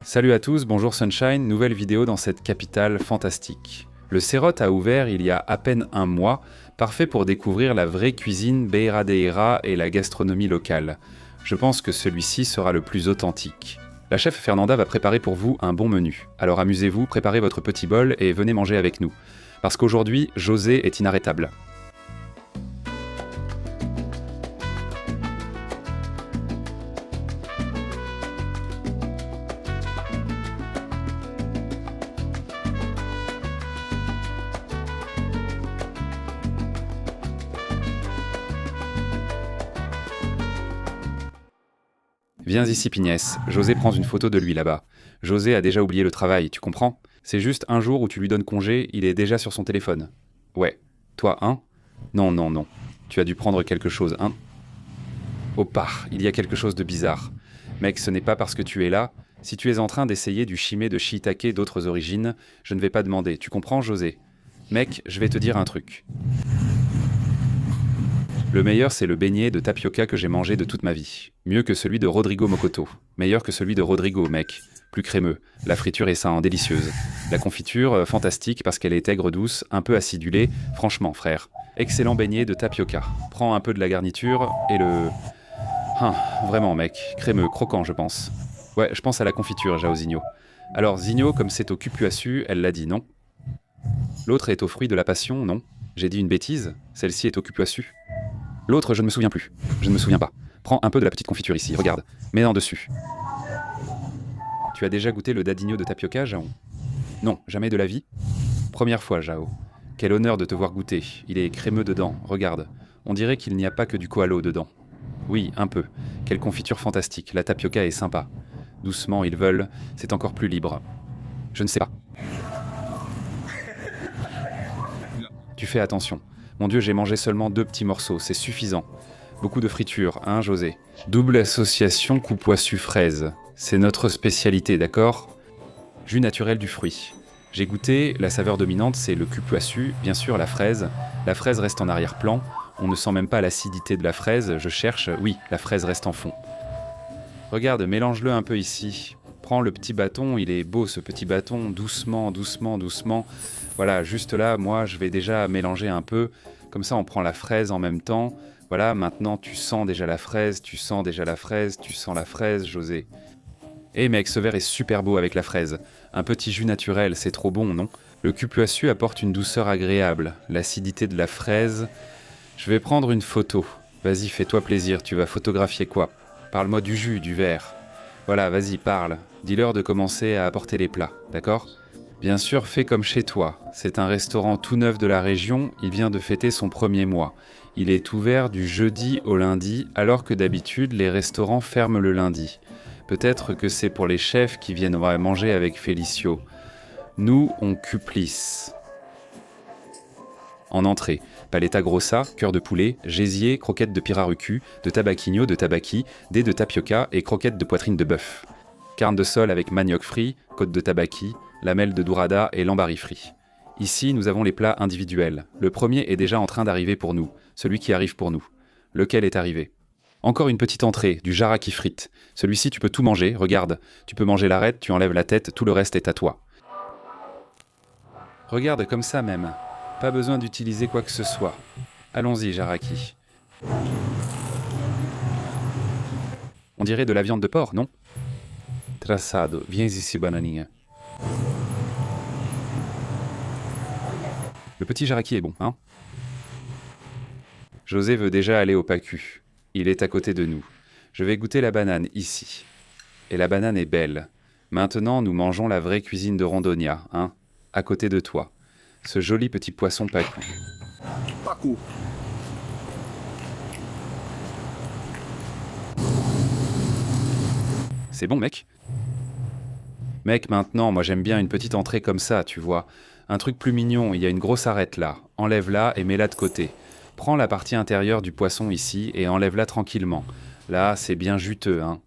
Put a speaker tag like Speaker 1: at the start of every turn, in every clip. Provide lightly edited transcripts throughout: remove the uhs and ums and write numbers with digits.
Speaker 1: Salut à tous, bonjour Sunshine, nouvelle vidéo dans cette capitale fantastique. Le Serrote a ouvert il y a à peine un mois, parfait pour découvrir la vraie cuisine beiradeira et la gastronomie locale. Je pense que celui-ci sera le plus authentique. La chef Fernanda va préparer pour vous un bon menu. Alors amusez-vous, préparez votre petit bol et venez manger avec nous. Parce qu'aujourd'hui, José est inarrêtable. Viens ici, Pignès. José prend une photo de lui là-bas. José a déjà oublié le travail, tu comprends? C'est juste un jour où tu lui donnes congé, il est déjà sur son téléphone. Ouais. Toi, hein? Non, non, non. Tu as dû prendre quelque chose, hein? Oh, il y a quelque chose de bizarre. Mec, ce n'est pas parce que tu es là. Si tu es en train d'essayer du shimé de shiitake d'autres origines, je ne vais pas demander. Tu comprends, José? Mec, je vais te dire un truc. Le meilleur, c'est le beignet de tapioca que j'ai mangé de toute ma vie. Mieux que celui de Rodrigo Mocoto. Meilleur que celui de Rodrigo, mec. Plus crémeux. La friture est sain, délicieuse. La confiture, fantastique parce qu'elle est aigre douce, un peu acidulée. Franchement, frère. Excellent beignet de tapioca. Prends un peu de la garniture et le... vraiment, mec. Crémeux, croquant, je pense. Ouais, je pense à la confiture, Jaozinho. Alors, Zinho, comme c'est au cupuaçu, elle l'a dit, non? L'autre est au fruit de la passion, non? J'ai dit une bêtise? Celle-ci est au cupuaçu. L'autre, je ne me souviens plus. Je ne me souviens pas. Prends un peu de la petite confiture ici, regarde. Mets-en dessus. Tu as déjà goûté le dadinho de tapioca, Jao? Non, jamais de la vie? Première fois, Jao. Quel honneur de te voir goûter. Il est crémeux dedans, regarde. On dirait qu'il n'y a pas que du koalo dedans. Oui, un peu. Quelle confiture fantastique. La tapioca est sympa. Doucement, ils veulent. C'est encore plus libre. Je ne sais pas. Tu fais attention. Mon Dieu, j'ai mangé seulement 2 petits morceaux, c'est suffisant. Beaucoup de friture, hein, José? Double association cupuaçu-fraise. C'est notre spécialité, d'accord? Jus naturel du fruit. J'ai goûté, la saveur dominante, c'est le cupuaçu, bien sûr la fraise. La fraise reste en arrière-plan. On ne sent même pas l'acidité de la fraise, je cherche. Oui, la fraise reste en fond. Regarde, mélange-le un peu ici. Prends le petit bâton, il est beau ce petit bâton, doucement, doucement, doucement. Voilà, juste là, moi, je vais déjà mélanger un peu. Comme ça, on prend la fraise en même temps. Voilà, maintenant, tu sens déjà la fraise, tu sens déjà la fraise, tu sens la fraise, José. Eh mec, ce verre est super beau avec la fraise. Un petit jus naturel, c'est trop bon, non? Le cupuaçu apporte une douceur agréable. L'acidité de la fraise... Je vais prendre une photo. Vas-y, fais-toi plaisir, tu vas photographier quoi? Parle-moi du jus, du verre. Voilà, vas-y, parle. Dis-leur de commencer à apporter les plats, d'accord? Bien sûr, fais comme chez toi. C'est un restaurant tout neuf de la région, il vient de fêter son 1er mois. Il est ouvert du jeudi au lundi, alors que d'habitude, les restaurants ferment le lundi. Peut-être que c'est pour les chefs qui viennent manger avec Félicio. Nous, on cuplisse. En entrée, paleta grossa, cœur de poulet, gésier, croquettes de pirarucu, de tabaquinho, de tabaki, dés de tapioca et croquettes de poitrine de bœuf. Carne de sol avec manioc frit, côte de tabaki, lamelles de dourada et lambari frit. Ici, nous avons les plats individuels. Le premier est déjà en train d'arriver pour nous, celui qui arrive pour nous. Lequel est arrivé? Encore une petite entrée, du jaraki frite. Celui-ci, tu peux tout manger, regarde. Tu peux manger l'arête, tu enlèves la tête, tout le reste est à toi. Regarde comme ça même. Pas besoin d'utiliser quoi que ce soit. Allons-y, jaraki. On dirait de la viande de porc, non? Traçado, viens ici, bananinha. Le petit jaraki est bon, hein? José veut déjà aller au PACU. Il est à côté de nous. Je vais goûter la banane ici. Et la banane est belle. Maintenant, nous mangeons la vraie cuisine de Rondonia, hein? À côté de toi. Ce joli petit poisson PACU.
Speaker 2: Pacu.
Speaker 1: C'est bon, mec? Mec, maintenant, moi j'aime bien une petite entrée comme ça, tu vois. Un truc plus mignon, il y a une grosse arête là. Enlève-la et mets-la de côté. Prends la partie intérieure du poisson ici et enlève-la tranquillement. Là, c'est bien juteux, hein.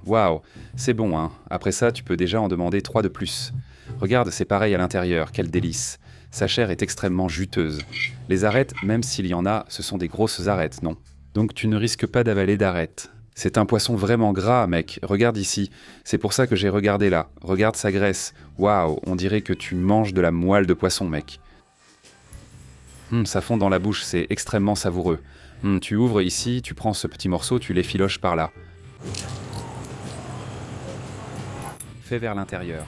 Speaker 1: Waouh, c'est bon, hein. Après ça, tu peux déjà en demander 3 de plus. Regarde, c'est pareil à l'intérieur, quel délice. Sa chair est extrêmement juteuse. Les arêtes, même s'il y en a, ce sont des grosses arêtes, non? Donc tu ne risques pas d'avaler d'arêtes. C'est un poisson vraiment gras, mec. Regarde ici. C'est pour ça que j'ai regardé là. Regarde sa graisse. Waouh, on dirait que tu manges de la moelle de poisson, mec. Ça fond dans la bouche, c'est extrêmement savoureux. Tu ouvres ici, tu prends ce petit morceau, tu l'effiloches par là. Fais vers l'intérieur.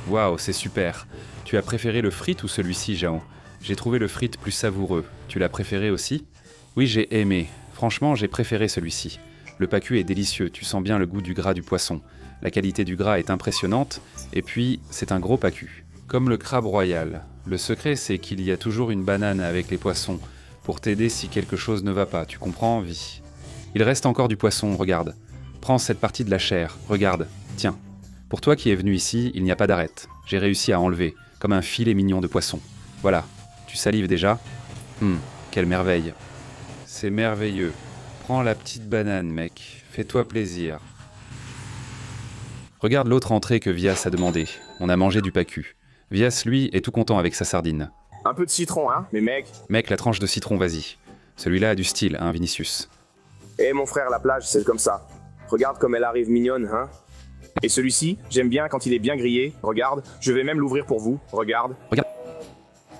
Speaker 1: Waouh, c'est super. Tu as préféré le frite ou celui-ci, Jao? J'ai trouvé le frite plus savoureux. Tu l'as préféré aussi? Oui, j'ai aimé. Franchement, j'ai préféré celui-ci. Le pacu est délicieux, tu sens bien le goût du gras du poisson. La qualité du gras est impressionnante, et puis, c'est un gros pacu. Comme le crabe royal. Le secret, c'est qu'il y a toujours une banane avec les poissons, pour t'aider si quelque chose ne va pas, tu comprends, vie? Il reste encore du poisson, regarde. Prends cette partie de la chair, regarde. Tiens. Pour toi qui es venu ici, il n'y a pas d'arête. J'ai réussi à enlever, comme un filet mignon de poisson. Voilà. Tu salives déjà? Quelle merveille. C'est merveilleux. Prends la petite banane, mec. Fais-toi plaisir. Regarde l'autre entrée que Vias a demandé. On a mangé du pacu. Vias, lui, est tout content avec sa sardine.
Speaker 2: Un peu de citron, hein, mais mec.
Speaker 1: Mec, la tranche de citron, vas-y. Celui-là a du style, hein, Vinicius.
Speaker 2: Eh mon frère, la plage, c'est comme ça. Regarde comme elle arrive mignonne, hein. Et celui-ci, j'aime bien quand il est bien grillé. Regarde, je vais même l'ouvrir pour vous. Regarde.
Speaker 1: Regarde.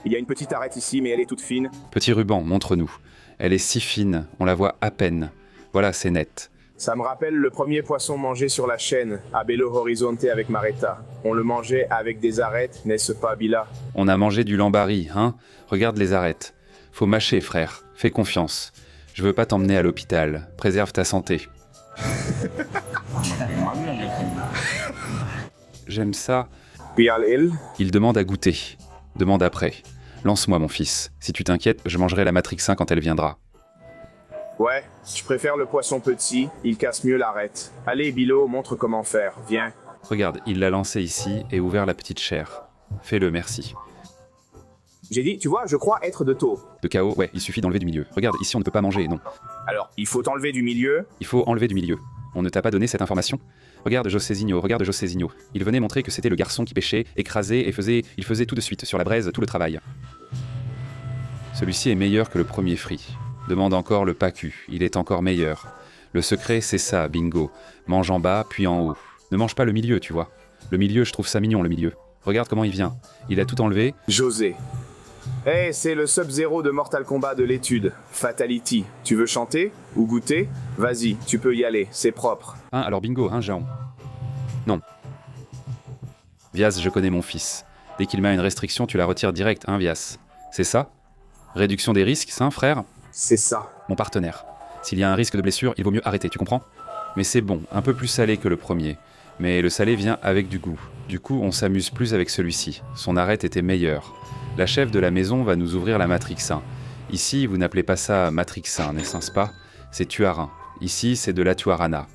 Speaker 2: Il y a une petite arête ici, mais elle est toute fine.
Speaker 1: Petit ruban, montre-nous. Elle est si fine, on la voit à peine. Voilà, c'est net.
Speaker 2: Ça me rappelle le premier poisson mangé sur la chaîne, à Belo Horizonte avec Maretta. On le mangeait avec des arêtes, n'est-ce pas, Bila?
Speaker 1: On a mangé du lambari, hein? Regarde les arêtes. Faut mâcher, frère. Fais confiance. Je veux pas t'emmener à l'hôpital. Préserve ta santé. J'aime ça. Il demande à goûter. Demande après. Lance-moi, mon fils. Si tu t'inquiètes, je mangerai la Matrix 1 quand elle viendra.
Speaker 2: Ouais, je préfère le poisson petit, il casse mieux l'arête. Allez, Bilo, montre comment faire, viens.
Speaker 1: Regarde, il l'a lancé ici et ouvert la petite chair. Fais-le, merci.
Speaker 2: J'ai dit, tu vois, je crois être de taux.
Speaker 1: De chaos, ouais, il suffit d'enlever du milieu. Regarde, ici on ne peut pas manger, non.
Speaker 2: Alors, il faut enlever du milieu.
Speaker 1: Il faut enlever du milieu. On ne t'a pas donné cette information? Regarde Josézinho, regarde Josézinho. Il venait montrer que c'était le garçon qui pêchait, écrasait et il faisait tout de suite, sur la braise, tout le travail. Celui-ci est meilleur que le premier frit. Demande encore le pacu, il est encore meilleur. Le secret, c'est ça, bingo. Mange en bas, puis en haut. Ne mange pas le milieu, tu vois. Le milieu, je trouve ça mignon, le milieu. Regarde comment il vient. Il a tout enlevé.
Speaker 2: José. Eh, c'est le Sub-Zero de Mortal Kombat de l'étude. Fatality. Tu veux chanter? Ou goûter? Vas-y, tu peux y aller, c'est propre.
Speaker 1: Hein, alors bingo, hein, Jean? Non. Vias, je connais mon fils. Dès qu'il met une restriction, tu la retires direct, hein, Vias? C'est ça? Réduction des risques, ça, frère?
Speaker 2: C'est ça.
Speaker 1: Mon partenaire. S'il y a un risque de blessure, il vaut mieux arrêter, tu comprends? Mais c'est bon, un peu plus salé que le premier. Mais le salé vient avec du goût. Du coup, on s'amuse plus avec celui-ci. Son arête était meilleure. La chef de la maison va nous ouvrir la Matrix 1. Ici, vous n'appelez pas ça Matrix 1, n'est-ce pas? C'est Tuarin. Ici, c'est de la Tuarana.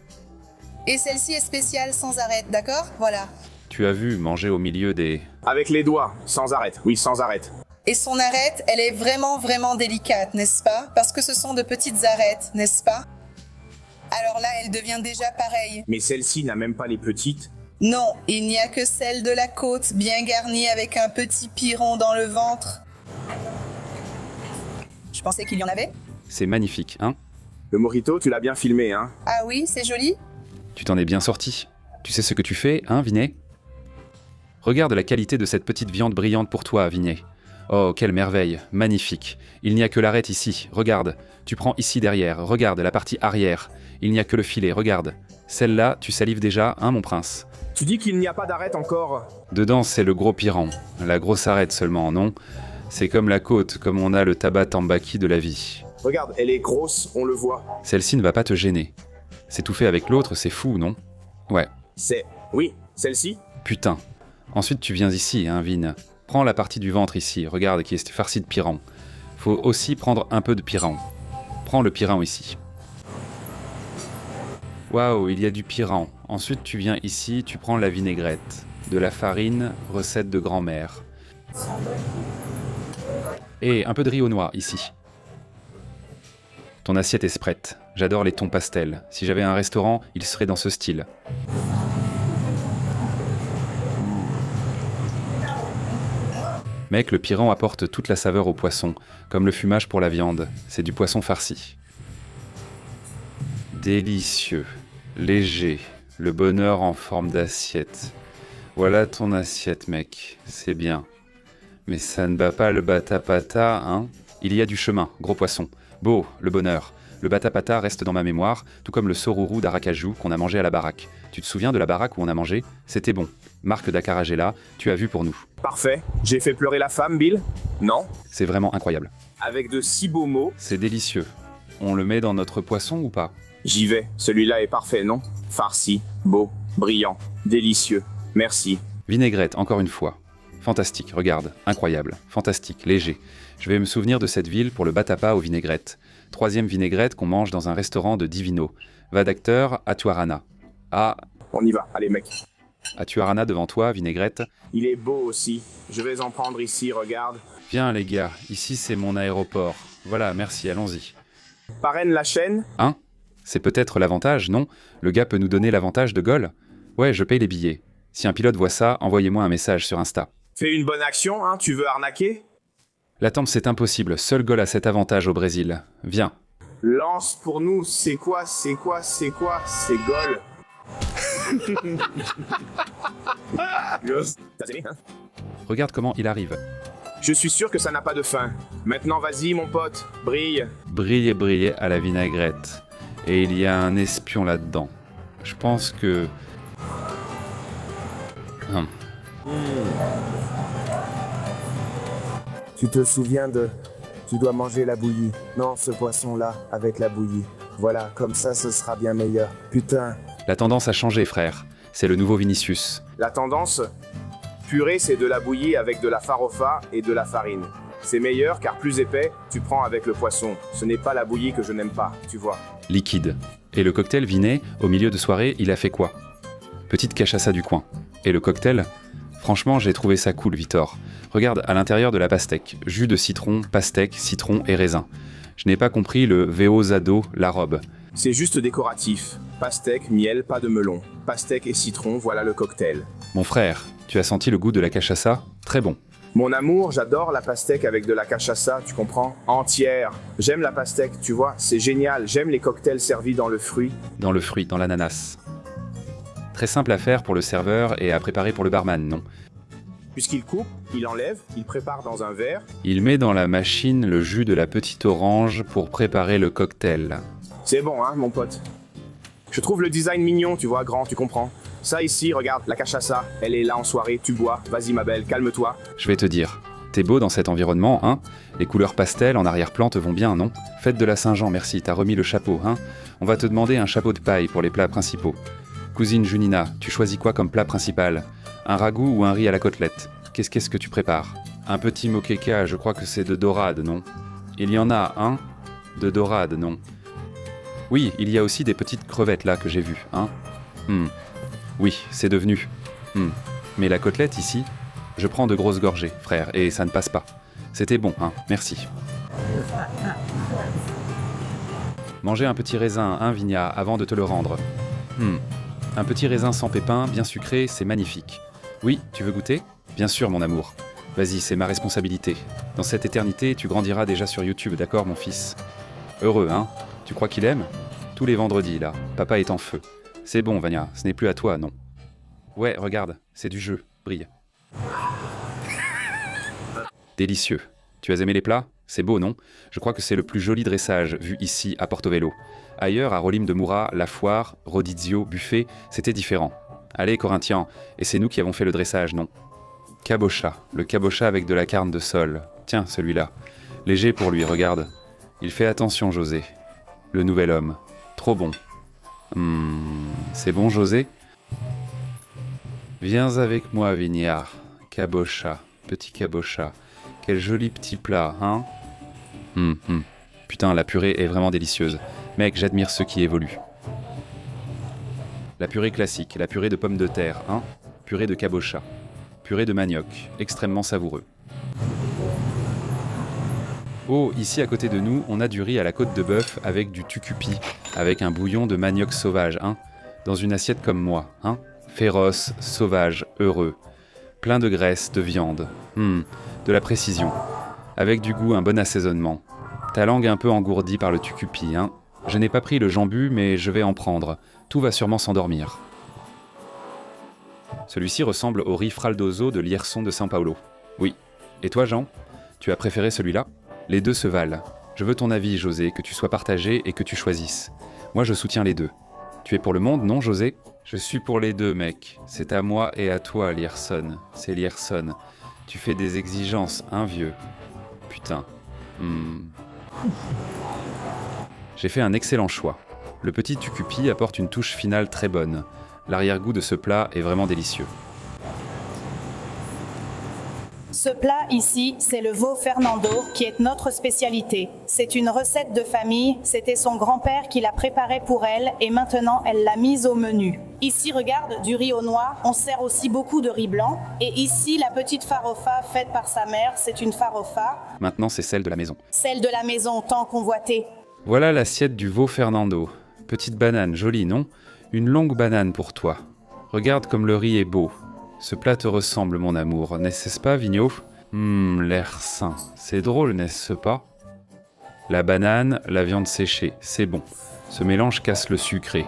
Speaker 3: Et celle-ci est spéciale sans arête, d'accord? Voilà.
Speaker 1: Tu as vu manger au milieu des...
Speaker 2: Avec les doigts, sans arête. Oui, sans arête.
Speaker 3: Et son arête, elle est vraiment, vraiment délicate, n'est-ce pas? Parce que ce sont de petites arêtes, n'est-ce pas? Alors là, elle devient déjà pareille.
Speaker 2: Mais celle-ci n'a même pas les petites.
Speaker 3: Non, il n'y a que celle de la côte, bien garnie avec un petit piron dans le ventre. Je pensais qu'il y en avait.
Speaker 1: C'est magnifique, hein?
Speaker 2: Le mojito, tu l'as bien filmé, hein?
Speaker 3: Ah oui, c'est joli.
Speaker 1: Tu t'en es bien sorti. Tu sais ce que tu fais, hein, Vinet? Regarde la qualité de cette petite viande brillante pour toi, Vinet. Oh, quelle merveille, magnifique. Il n'y a que l'arête ici, regarde. Tu prends ici derrière, regarde la partie arrière. Il n'y a que le filet, regarde. Celle-là, tu salives déjà, hein, mon prince?
Speaker 2: Tu dis qu'il n'y a pas d'arête encore?
Speaker 1: Dedans, c'est le gros piran. La grosse arête seulement, non? C'est comme la côte, comme on a le tabac tambaki de la vie.
Speaker 2: Regarde, elle est grosse, on le voit.
Speaker 1: Celle-ci ne va pas te gêner. S'étouffer avec l'autre, c'est fou, non? Ouais.
Speaker 2: C'est... Oui, celle-ci?
Speaker 1: Putain. Ensuite, tu viens ici, hein, Vin. Prends la partie du ventre ici, regarde, qui est farcie de piran. Faut aussi prendre un peu de piran. Prends le piran ici. Waouh, il y a du piran. Ensuite, tu viens ici, tu prends la vinaigrette. De la farine, recette de grand-mère. Et un peu de riz au noix, ici. Ton assiette est prête. J'adore les tons pastels. Si j'avais un restaurant, il serait dans ce style. Mec, le pyran apporte toute la saveur au poisson, comme le fumage pour la viande. C'est du poisson farci. Délicieux, léger, le bonheur en forme d'assiette. Voilà ton assiette, mec, c'est bien. Mais ça ne bat pas le batapata, hein? Il y a du chemin, gros poisson. Beau, le bonheur. Le batapata reste dans ma mémoire, tout comme le soruru d'Aracaju qu'on a mangé à la baraque. Tu te souviens de la baraque où on a mangé? C'était bon. Marc d'Acaragela, tu as vu pour nous.
Speaker 2: Parfait. J'ai fait pleurer la femme, Bill? Non?
Speaker 1: C'est vraiment incroyable.
Speaker 2: Avec de si beaux mots.
Speaker 1: C'est délicieux. On le met dans notre poisson ou pas?
Speaker 2: J'y vais. Celui-là est parfait, non? Farci, beau, brillant, délicieux. Merci.
Speaker 1: Vinaigrette, encore une fois. Fantastique, regarde, incroyable, fantastique, léger. Je vais me souvenir de cette ville pour le batapa aux vinaigrettes. 3e vinaigrette qu'on mange dans un restaurant de Divino. Va d'acteur à Tuarana.
Speaker 2: On y va, allez mec.
Speaker 1: À Tuarana devant toi, vinaigrette.
Speaker 2: Il est beau aussi. Je vais en prendre ici, regarde.
Speaker 1: Viens les gars, ici c'est mon aéroport. Voilà, merci, allons-y.
Speaker 2: Parraine la chaîne?
Speaker 1: Hein? C'est peut-être l'avantage, non? Le gars peut nous donner l'avantage de Gaulle? Ouais, je paye les billets. Si un pilote voit ça, envoyez-moi un message sur Insta.
Speaker 2: Fais une bonne action, hein, tu veux arnaquer?
Speaker 1: La tempe, c'est impossible. Seul Gaulle a cet avantage au Brésil. Viens.
Speaker 2: Lance pour nous, c'est quoi? C'est Gaulle.
Speaker 1: Regarde comment il arrive.
Speaker 2: Je suis sûr que ça n'a pas de fin. Maintenant, vas-y, mon pote, brille.
Speaker 1: Briller, briller à la vinaigrette. Et il y a un espion là-dedans. Je pense que...
Speaker 4: Tu te souviens de... Tu dois manger la bouillie. Non, ce poisson-là, avec la bouillie. Voilà, comme ça, ce sera bien meilleur. Putain.
Speaker 1: La tendance a changé, frère. C'est le nouveau Vinicius.
Speaker 2: La tendance? Purée, c'est de la bouillie avec de la farofa et de la farine. C'est meilleur car plus épais, tu prends avec le poisson. Ce n'est pas la bouillie que je n'aime pas, tu vois.
Speaker 1: Liquide. Et le cocktail Vinet, au milieu de soirée, il a fait quoi? Petite cachaça du coin. Et le cocktail? Franchement, j'ai trouvé ça cool, Vitor. Regarde, à l'intérieur de la pastèque, jus de citron, pastèque, citron et raisin. Je n'ai pas compris le veosado, la robe.
Speaker 2: C'est juste décoratif. Pastèque, miel, pas de melon. Pastèque et citron, voilà le cocktail.
Speaker 1: Mon frère, tu as senti le goût de la cachaça? Très bon.
Speaker 2: Mon amour, j'adore la pastèque avec de la cachaça, tu comprends? Entière. J'aime la pastèque, tu vois, c'est génial. J'aime les cocktails servis dans le fruit.
Speaker 1: Dans le fruit, dans l'ananas. Très simple à faire pour le serveur et à préparer pour le barman, non?
Speaker 2: Puisqu'il coupe, il enlève, il prépare dans un verre.
Speaker 1: Il met dans la machine le jus de la petite orange pour préparer le cocktail.
Speaker 2: C'est bon, hein, mon pote? Je trouve le design mignon, tu vois, grand, tu comprends? Ça ici, regarde, la cachaça, elle est là en soirée, tu bois. Vas-y ma belle, calme-toi.
Speaker 1: Je vais te dire, t'es beau dans cet environnement, hein? Les couleurs pastel en arrière-plan te vont bien, non? Fête de la Saint-Jean, merci, t'as remis le chapeau, hein? On va te demander un chapeau de paille pour les plats principaux. Cousine Junina, tu choisis quoi comme plat principal? Un ragoût ou un riz à la côtelette? Qu'est-ce que tu prépares? Un petit moqueca, je crois que c'est de dorade, non? Il y en a un de dorade, non? Oui, il y a aussi des petites crevettes là que j'ai vues, hein? Oui, c'est devenu. Mais la côtelette ici, je prends de grosses gorgées, frère, et ça ne passe pas. C'était bon, hein? Merci. Manger un petit raisin, hein, Vigna, avant de te le rendre. Un petit raisin sans pépins, bien sucré, c'est magnifique. Oui, tu veux goûter? Bien sûr, mon amour. Vas-y, c'est ma responsabilité. Dans cette éternité, tu grandiras déjà sur YouTube, d'accord, mon fils? Heureux, hein? Tu crois qu'il aime? Tous les vendredis, là, papa est en feu. C'est bon, Vania, ce n'est plus à toi, non? Ouais, regarde, c'est du jeu, brille. Délicieux. Tu as aimé les plats? C'est beau, non? Je crois que c'est le plus joli dressage vu ici à Portobello. Ailleurs, à Rolim de Moura, La Foire, Rodizio, Buffet, c'était différent. Allez, Corinthians, et c'est nous qui avons fait le dressage, non? Cabocha, le cabocha avec de la carne de sol. Tiens, celui-là. Léger pour lui, regarde. Il fait attention, José. Le nouvel homme. Trop bon. C'est bon, José? Viens avec moi, Vignard. Cabocha, petit cabocha. Quel joli petit plat, hein? Putain, la purée est vraiment délicieuse. Mec, j'admire ceux qui évoluent. La purée classique, la purée de pommes de terre, hein? Purée de cabocha. Purée de manioc, extrêmement savoureux. Oh, ici à côté de nous, on a du riz à la côte de bœuf avec du tucupi, avec un bouillon de manioc sauvage, hein? Dans une assiette comme moi, hein? Féroce, sauvage, heureux. Plein de graisse, de viande. de la précision. Avec du goût, un bon assaisonnement. Ta langue un peu engourdie par le tucupi, hein. Je n'ai pas pris le jambu, mais je vais en prendre. Tout va sûrement s'endormir. Celui-ci ressemble au riz fraldoso de l'Hierson de São Paulo. Oui. Et toi, Jean? Tu as préféré celui-là? Les deux se valent. Je veux ton avis, José, que tu sois partagé et que tu choisisses. Moi, je soutiens les deux. Tu es pour le monde, non, José? Je suis pour les deux, mec. C'est à moi et à toi, l'Hierson. C'est l'Hierson. Tu fais des exigences, hein, vieux? Putain. J'ai fait un excellent choix. Le petit tucupi apporte une touche finale très bonne. L'arrière-goût de ce plat est vraiment délicieux.
Speaker 5: Ce plat ici, c'est le veau Fernando, qui est notre spécialité. C'est une recette de famille, c'était son grand-père qui l'a préparée pour elle et maintenant elle l'a mise au menu. Ici, regarde, du riz aux noix, on sert aussi beaucoup de riz blanc. Et ici, la petite farofa faite par sa mère, c'est une farofa.
Speaker 1: Maintenant, c'est celle de la maison.
Speaker 5: Celle de la maison, tant convoitée.
Speaker 1: Voilà l'assiette du veau Fernando. Petite banane, jolie, non? Une longue banane pour toi. Regarde comme le riz est beau. Ce plat te ressemble, mon amour, n'est-ce pas, Vigneault? L'air sain. C'est drôle, n'est-ce pas? La banane, la viande séchée, c'est bon. Ce mélange casse le sucré.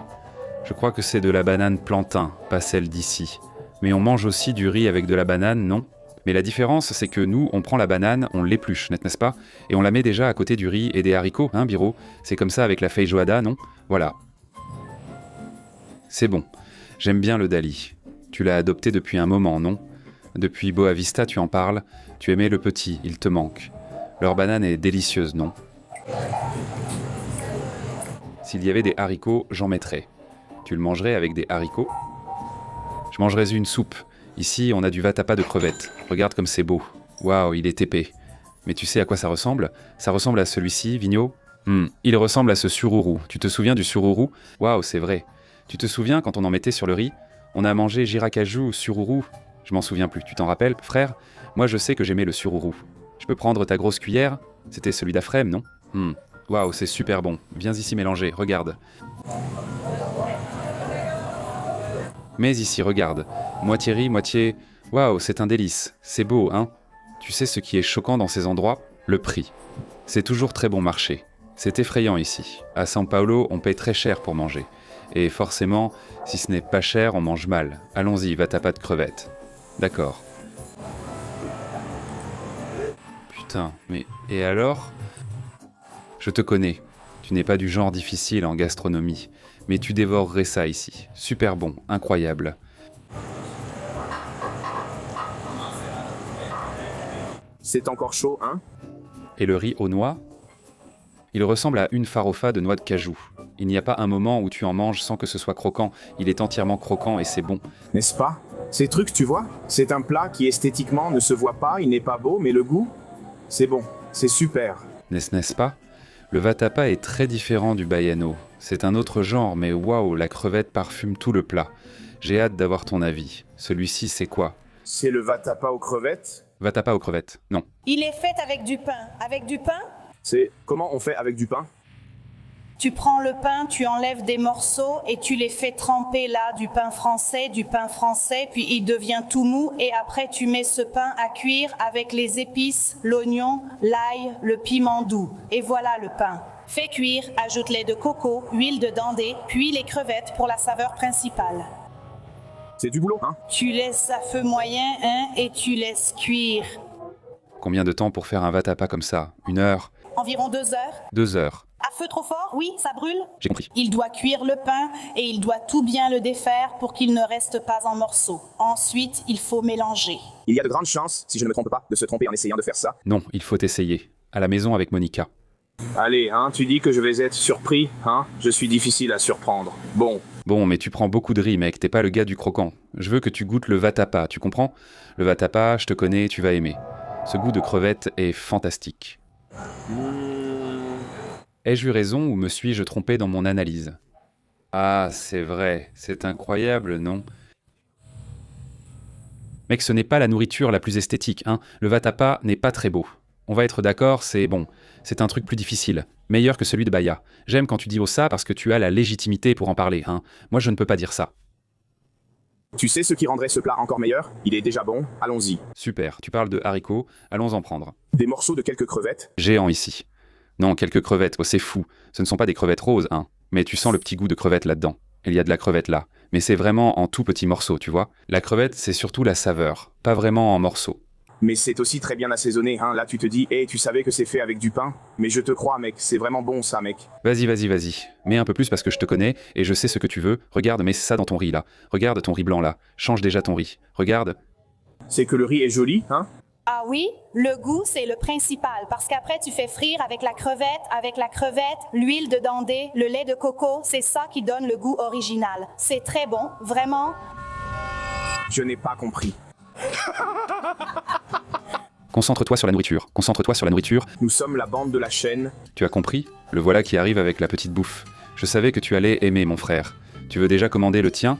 Speaker 1: Je crois que c'est de la banane plantain, pas celle d'ici. Mais on mange aussi du riz avec de la banane, non? Mais la différence, c'est que nous, on prend la banane, on l'épluche, n'est-ce pas? Et on la met déjà à côté du riz et des haricots, hein, Biro? C'est comme ça avec la feijoada, non? Voilà. C'est bon. J'aime bien le Dali. Tu l'as adopté depuis un moment, non? Depuis Boa Vista, tu en parles. Tu aimais le petit, il te manque. Leur banane est délicieuse, non? S'il y avait des haricots, j'en mettrais. Tu le mangerais avec des haricots? Je mangerais une soupe. Ici, on a du vatapa de crevettes. Regarde comme c'est beau. Waouh, il est épais. Mais tu sais à quoi ça ressemble? Ça ressemble à celui-ci, Vigneault? Il ressemble à ce sururu. Tu te souviens du sururu? Waouh, c'est vrai. Tu te souviens quand on en mettait sur le riz? On a mangé jiracaju ou sururu? Je m'en souviens plus. Tu t'en rappelles, frère? Moi, je sais que j'aimais le sururu. Je peux prendre ta grosse cuillère? C'était celui d'Afrem, non? Waouh, c'est super bon. Viens ici mélanger, regarde. Mais ici, regarde. Moitié riz, moitié... Waouh, c'est un délice. C'est beau, hein? Tu sais ce qui est choquant dans ces endroits? Le prix. C'est toujours très bon marché. C'est effrayant ici. À São Paulo, on paye très cher pour manger. Et forcément, si ce n'est pas cher, on mange mal. Allons-y, vatapa de crevettes. D'accord. Putain, mais... Et alors? Je te connais. Tu n'es pas du genre difficile en gastronomie. Mais tu dévorerais ça ici. Super bon, incroyable.
Speaker 2: C'est encore chaud, hein?
Speaker 1: Et le riz aux noix? Il ressemble à une farofa de noix de cajou. Il n'y a pas un moment où tu en manges sans que ce soit croquant. Il est entièrement croquant et c'est bon.
Speaker 2: N'est-ce pas? Ces trucs, tu vois? C'est un plat qui esthétiquement ne se voit pas, il n'est pas beau, mais le goût, c'est bon, c'est super.
Speaker 1: N'est-ce pas? Le vatapa est très différent du baiano. C'est un autre genre, mais waouh, la crevette parfume tout le plat. J'ai hâte d'avoir ton avis. Celui-ci, c'est quoi?
Speaker 2: C'est le vatapa aux crevettes?
Speaker 1: Vatapa aux crevettes, non.
Speaker 5: Il est fait avec du pain. Avec du pain?
Speaker 2: C'est comment on fait avec du pain?
Speaker 5: Tu prends le pain, tu enlèves des morceaux et tu les fais tremper là, du pain français, puis il devient tout mou et après tu mets ce pain à cuire avec les épices, l'oignon, l'ail, le piment doux. Et voilà le pain. Fais cuire, ajoute lait de coco, huile de dendé, puis les crevettes pour la saveur principale.
Speaker 2: C'est du boulot, hein?
Speaker 5: Tu laisses à feu moyen, hein, et tu laisses cuire.
Speaker 1: Combien de temps pour faire un vatapa comme ça? 1 heure?
Speaker 5: Environ 2 heures.
Speaker 1: 2 heures.
Speaker 5: À feu trop fort? Oui, ça brûle?
Speaker 1: J'ai compris.
Speaker 5: Il doit cuire le pain et il doit tout bien le défaire pour qu'il ne reste pas en morceaux. Ensuite, il faut mélanger.
Speaker 2: Il y a de grandes chances, si je ne me trompe pas, de se tromper en essayant de faire ça.
Speaker 1: Non, il faut essayer. À la maison avec Monica.
Speaker 2: Allez, hein, tu dis que je vais être surpris, hein? Je suis difficile à surprendre. Bon.
Speaker 1: Bon, mais tu prends beaucoup de riz, mec, t'es pas le gars du croquant. Je veux que tu goûtes le vatapa, tu comprends? Le vatapa, je te connais, tu vas aimer. Ce goût de crevette est fantastique. Ai-je eu raison ou me suis-je trompé dans mon analyse? Ah, c'est vrai, c'est incroyable, non? Mec, ce n'est pas la nourriture la plus esthétique, hein. Le vatapa n'est pas très beau. On va être d'accord, c'est bon. C'est un truc plus difficile. Meilleur que celui de Bahia. J'aime quand tu dis ça parce que tu as la légitimité pour en parler, hein. Moi, je ne peux pas dire ça.
Speaker 2: Tu sais ce qui rendrait ce plat encore meilleur? Il est déjà bon, allons-y.
Speaker 1: Super, tu parles de haricots, allons en prendre.
Speaker 2: Des morceaux de quelques crevettes?
Speaker 1: Géant ici. Non, quelques crevettes, oh, c'est fou. Ce ne sont pas des crevettes roses, hein. Mais tu sens le petit goût de crevette là-dedans. Il y a de la crevette là. Mais c'est vraiment en tout petits morceaux, tu vois. La crevette, c'est surtout la saveur, pas vraiment en morceaux.
Speaker 2: Mais c'est aussi très bien assaisonné, hein. Là tu te dis, tu savais que c'est fait avec du pain? Mais je te crois, mec, c'est vraiment bon ça, mec.
Speaker 1: Vas-y. Mets un peu plus parce que je te connais et je sais ce que tu veux. Regarde, mets ça dans ton riz là. Regarde ton riz blanc là. Change déjà ton riz. Regarde.
Speaker 2: C'est que le riz est joli, hein?
Speaker 5: Ah oui, le goût, c'est le principal, parce qu'après, tu fais frire avec la crevette, l'huile de dandé, le lait de coco, c'est ça qui donne le goût original. C'est très bon, vraiment.
Speaker 2: Je n'ai pas compris.
Speaker 1: Concentre-toi sur la nourriture.
Speaker 2: Nous sommes la bande de la chaîne.
Speaker 1: Tu as compris? Le voilà qui arrive avec la petite bouffe. Je savais que tu allais aimer, mon frère. Tu veux déjà commander le tien?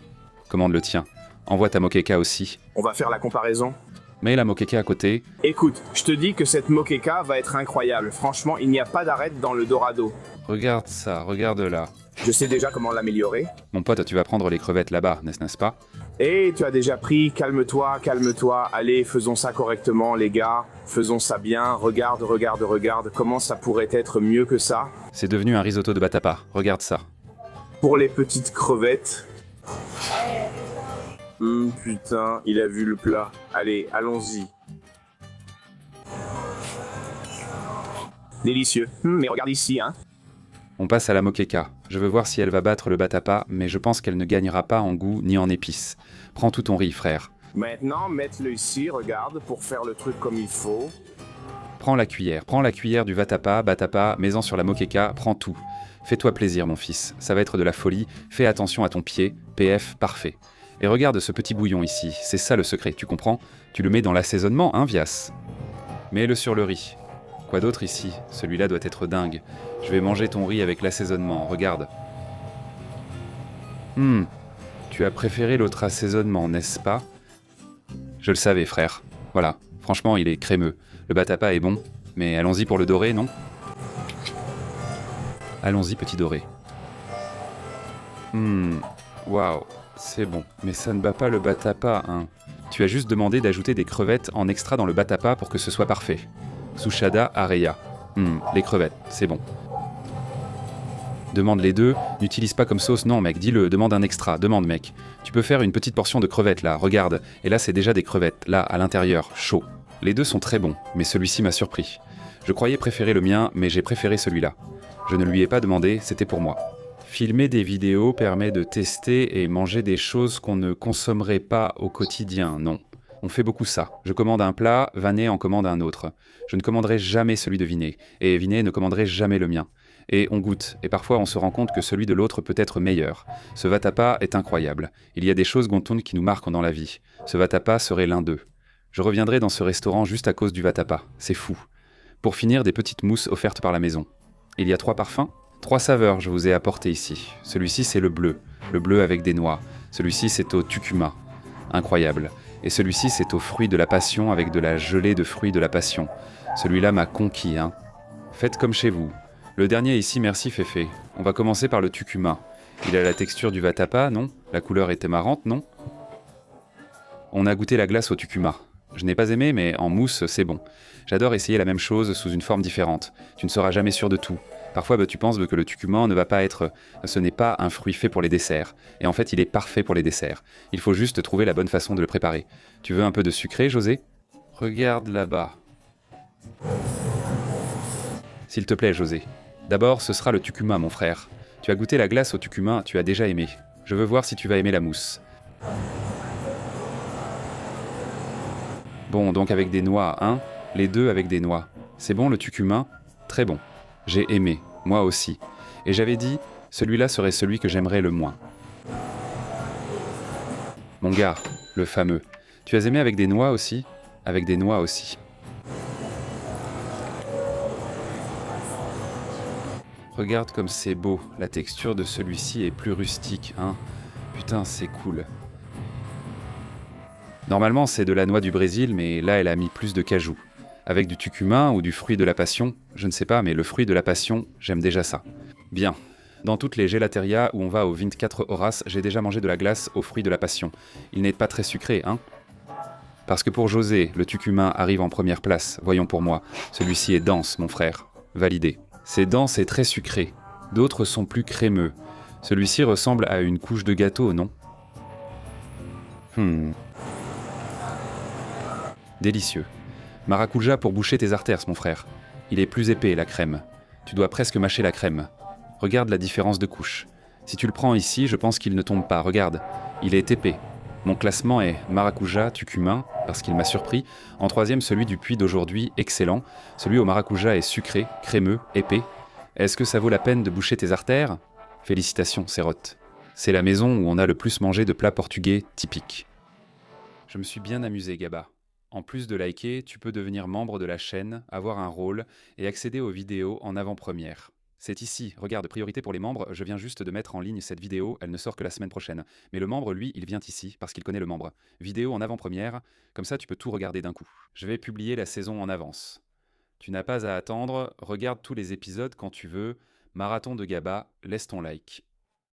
Speaker 1: Commande le tien. Envoie ta moqueca aussi.
Speaker 2: On va faire la comparaison.
Speaker 1: Mets la moqueca à côté.
Speaker 2: Écoute, je te dis que cette moqueca va être incroyable. Franchement, il n'y a pas d'arrêt dans le Dorado.
Speaker 1: Regarde ça, regarde là.
Speaker 2: Je sais déjà comment l'améliorer.
Speaker 1: Mon pote, tu vas prendre les crevettes là-bas, n'est-ce pas?
Speaker 2: Tu as déjà pris, calme-toi. Allez, faisons ça correctement, les gars. Faisons ça bien. Regarde. Comment ça pourrait être mieux que ça?
Speaker 1: C'est devenu un risotto de batapa. Regarde ça.
Speaker 2: Pour les petites crevettes. Putain, il a vu le plat. Allez, allons-y. Délicieux. Mais regarde ici, hein.
Speaker 1: On passe à la moqueca. Je veux voir si elle va battre le batapa, mais je pense qu'elle ne gagnera pas en goût ni en épices. Prends tout ton riz, frère.
Speaker 2: Maintenant, mets-le ici, regarde, pour faire le truc comme il faut.
Speaker 1: Prends la cuillère du batapa, mets-en sur la moqueca, prends tout. Fais-toi plaisir, mon fils, ça va être de la folie. Fais attention à ton pied, PF, parfait. Et regarde ce petit bouillon ici, c'est ça le secret, tu comprends? Tu le mets dans l'assaisonnement, hein, Vias? Mets-le sur le riz. Quoi d'autre ici? Celui-là doit être dingue. Je vais manger ton riz avec l'assaisonnement, regarde. Tu as préféré l'autre assaisonnement, n'est-ce pas? Je le savais, frère. Voilà, franchement, il est crémeux. Le batapa est bon, mais allons-y pour le doré, non? Allons-y, petit doré. Waouh, c'est bon. Mais ça ne bat pas le batapa, hein. Tu as juste demandé d'ajouter des crevettes en extra dans le batapa pour que ce soit parfait. Sushada areya. Les crevettes, c'est bon. Demande les deux, n'utilise pas comme sauce, non mec, dis-le, demande un extra, demande mec. Tu peux faire une petite portion de crevettes là, regarde. Et là c'est déjà des crevettes, là, à l'intérieur, chaud. Les deux sont très bons, mais celui-ci m'a surpris. Je croyais préférer le mien, mais j'ai préféré celui-là. Je ne lui ai pas demandé, c'était pour moi. Filmer des vidéos permet de tester et manger des choses qu'on ne consommerait pas au quotidien, non. On fait beaucoup ça. Je commande un plat, Vanet en commande un autre. Je ne commanderai jamais celui de Vinet, et Vinet ne commanderait jamais le mien. Et on goûte, et parfois on se rend compte que celui de l'autre peut être meilleur. Ce vatapa est incroyable. Il y a des choses Gontoun qui nous marquent dans la vie. Ce vatapa serait l'un d'eux. Je reviendrai dans ce restaurant juste à cause du vatapa. C'est fou. Pour finir, des petites mousses offertes par la maison. Il y a 3 parfums? 3 saveurs je vous ai apportées ici. Celui-ci c'est le bleu avec des noix. Celui-ci c'est au tucuma. Incroyable. Et celui-ci c'est aux fruits de la passion avec de la gelée de fruits de la passion. Celui-là m'a conquis, hein. Faites comme chez vous. Le dernier ici, merci Féfé. On va commencer par le tucuma. Il a la texture du vatapa, non? La couleur était marrante, non? On a goûté la glace au tucuma. Je n'ai pas aimé, mais en mousse, c'est bon. J'adore essayer la même chose sous une forme différente. Tu ne seras jamais sûr de tout. Parfois, tu penses que le tucuma ne va pas être... Ce n'est pas un fruit fait pour les desserts. Et en fait, il est parfait pour les desserts. Il faut juste trouver la bonne façon de le préparer. Tu veux un peu de sucré, José? Regarde là-bas. S'il te plaît, José. D'abord, ce sera le tucuma, mon frère. Tu as goûté la glace au tucuma, tu as déjà aimé. Je veux voir si tu vas aimer la mousse. Bon, donc avec des noix, hein? Les deux avec des noix. C'est bon le tucuma? Très bon. J'ai aimé, moi aussi. Et j'avais dit, celui-là serait celui que j'aimerais le moins. Mon gars, le fameux. Tu as aimé avec des noix aussi? Avec des noix aussi. Regarde comme c'est beau, la texture de celui-ci est plus rustique, hein. Putain, c'est cool. Normalement, c'est de la noix du Brésil, mais là, elle a mis plus de cajou. Avec du tucuma ou du fruit de la passion, je ne sais pas, mais le fruit de la passion, j'aime déjà ça. Bien, Dans toutes les gélaterias où on va au 24 Horace, j'ai déjà mangé de la glace aux fruits de la passion. Il n'est pas très sucré, hein? Parce que pour José, le tucumin arrive en première place, voyons pour moi. Celui-ci est dense, mon frère. Validé. C'est dense et très sucré. D'autres sont plus crémeux. Celui-ci ressemble à une couche de gâteau, non? Délicieux. Maracuja pour boucher tes artères, mon frère. Il est plus épais, la crème. Tu dois presque mâcher la crème. Regarde la différence de couche. Si tu le prends ici, je pense qu'il ne tombe pas. Regarde, il est épais. Mon classement est maracuja, tucumin, parce qu'il m'a surpris. En troisième, celui du puits d'aujourd'hui, excellent. Celui au maracuja est sucré, crémeux, épais. Est-ce que ça vaut la peine de boucher tes artères? Félicitations, Cérotte. C'est la maison où on a le plus mangé de plats portugais typiques. Je me suis bien amusé, Gaba. En plus de liker, tu peux devenir membre de la chaîne, avoir un rôle et accéder aux vidéos en avant-première. C'est ici, regarde, priorité pour les membres, je viens juste de mettre en ligne cette vidéo, elle ne sort que la semaine prochaine. Mais le membre, lui, il vient ici, parce qu'il connaît le membre. Vidéo en avant-première, comme ça tu peux tout regarder d'un coup. Je vais publier la saison en avance. Tu n'as pas à attendre, regarde tous les épisodes quand tu veux. Marathon de Gaba, laisse ton like.